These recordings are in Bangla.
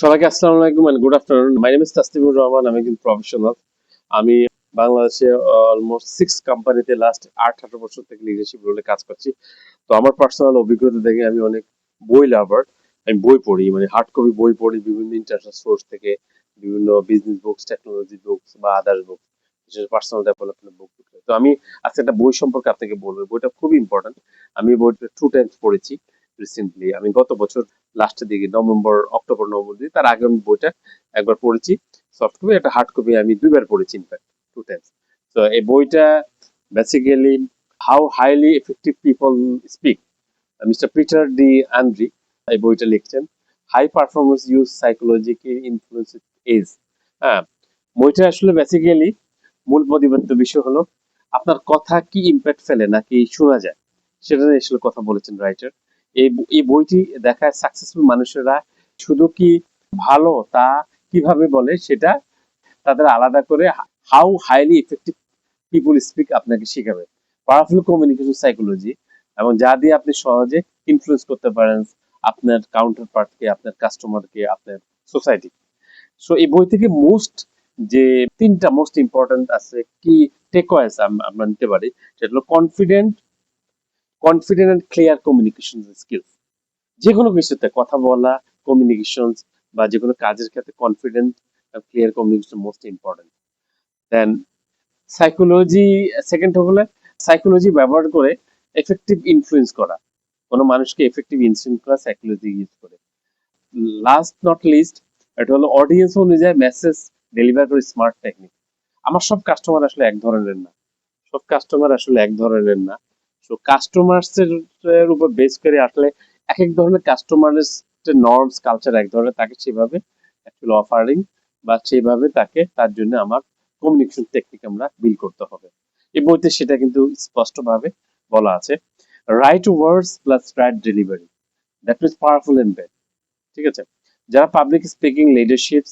সবাইকে আসসালামু আলাইকুম and good afternoon. My name is Taslimur Rahman. আমি একজন প্রফেশনাল। আমি বাংলাদেশে অলমোস্ট 6 কোম্পানিতে লাস্ট 8-18 বছর থেকে লিডারশিপ রোলে কাজ করছি। তো আমার পার্সোনাল অভিজ্ঞতা থেকে আমি অনেক বই লাভার। আমি বই পড়ি, মানে হার্ড কপি বই পড়ি বিভিন্ন ইন্টারন্যাশনাল সোর্স থেকে, বিভিন্ন বিজনেস বুকস, টেকনোলজি বুকস বা আদার্স বুকস, বিশেষ পার্সোনাল ডেভেলপমেন্ট বুক। তো আমি আজকে একটা বই সম্পর্কে আপনাকে বলবো। বইটা খুবই ইম্পর্টেন্ট। আমি এই বইটা 2 টাইমস পড়েছি রিসেন্টলি। আমি গত বছর লাস্টের দিকে অক্টোবর নভেম্বর দিকে, তার আগে আমি বইটা একবার পড়েছি সফট কপি, একটা হার্ড কপি আমি 2 বার পড়েছি, ইনফ্যাক্ট 2 টাইমস। তো এই বইটা basically how highly effective people speak, mister Peter D Andrea এই বইটা লিখছেন। হাই পারফরমেন্স ইউজ সাইকোলজিকে ইনফ্লুয়েন্স এজ। হ্যাঁ, বইটা আসলে বেসিক্যালি মূল প্রতিপাদ্য বিষয় হলো আপনার কথা কি ইম্প্যাক্ট ফেলে নাকি শোনা যায়, সেটা নিয়ে আসলে কথা বলেছেন রাইটার। এই বইটি দেখায় সাকসেসফুল মানুষেরা শুধু কি ভালো তা কিভাবে বলে সেটা তাদের আলাদা করে how highly effective people speak আপনাকে শেখাবে। পাওয়ারফুল কমিউনিকেশন সাইকোলজি, এবং যা দিয়ে আপনি সহজে ইনফ্লুয়েন্স করতে পারেন আপনার কাউন্টার পার্টকে, আপনার কাস্টমারকে, আপনার সোসাইটি। সো এই বই থেকে যে 3টা মোস্ট ইম্পর্টেন্ট আছে কি টেকওয়েস আমরা নিতে পারি, সেটা হলো confident and clear communication skills. যে কোনো কিছুতে কথা বলা, কমিউনিকেশন বা যে কোনো কাজের ক্ষেত্রে confident clear communication most important. Then psychology, second হলো সাইকোলজি ব্যবহার করে এফেক্টিভ ইনফ্লুয়েন্স করা, কোনো মানুষকে এফেক্টিভ ইনফ্লুয়েন্স করা সাইকোলজি ইউজ করে। লাস্ট নট লিস্ট, এটা হলো অডিয়েন্স অনুযায়ী মেসেজ ডেলিভার করে স্মার্ট টেকনিক। আমার সব কাস্টমার আসলে এক ধরনের না, সব কাস্টমার আসলে এক ধরনের না। তো কাস্টমার্স এর উপর বেস করে আসলে এক এক ধরনের কাস্টমারের নর্মস কালচার এক ধরনের, তাকে সেভাবে অ্যাকচুয়ালি অফারিং বা সেভাবে তাকে তার জন্য আমার কমিউনিকেশন টেকনিক আমরা বিল করতে হবে। এই বইতে সেটা কিন্তু স্পষ্টভাবে বলা আছে। Right words plus right delivery, that means powerful embed. ঠিক আছে, যারা public speaking, leadership,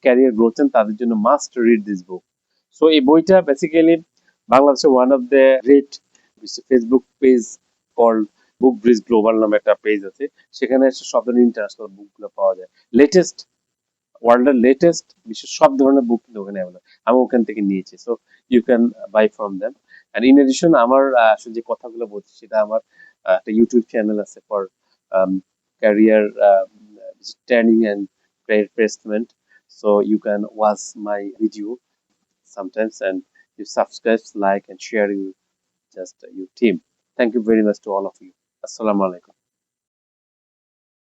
career growth চান তাদের জন্য must read this book. So এই বইটা বেসিক্যালি বাংলাদেশে one of the great Facebook page called Book Bridge Global নামে একটা পেজ আছে, সেখানে সব ধরনের ইন্টারন্যাশনাল বুকগুলো পাওয়া যায়। লেটেস্ট, ওয়ার্ল্ডের লেটেস্ট বিশ্বের সব ধরনের বুক কিন্তু ওখানে অ্যাভেলেবল, আমি ওখান থেকে নিয়েছি। So you can buy from them. And in addition আমার আসলে যে কথাগুলো বলছি সেটা আমার একটা ইউটিউব চ্যানেল আছে for career training and career placement. So you can watch my video sometimes, and you subscribe, like, and share you just your team. Thank you very much to all of you. Assalamu alaikum.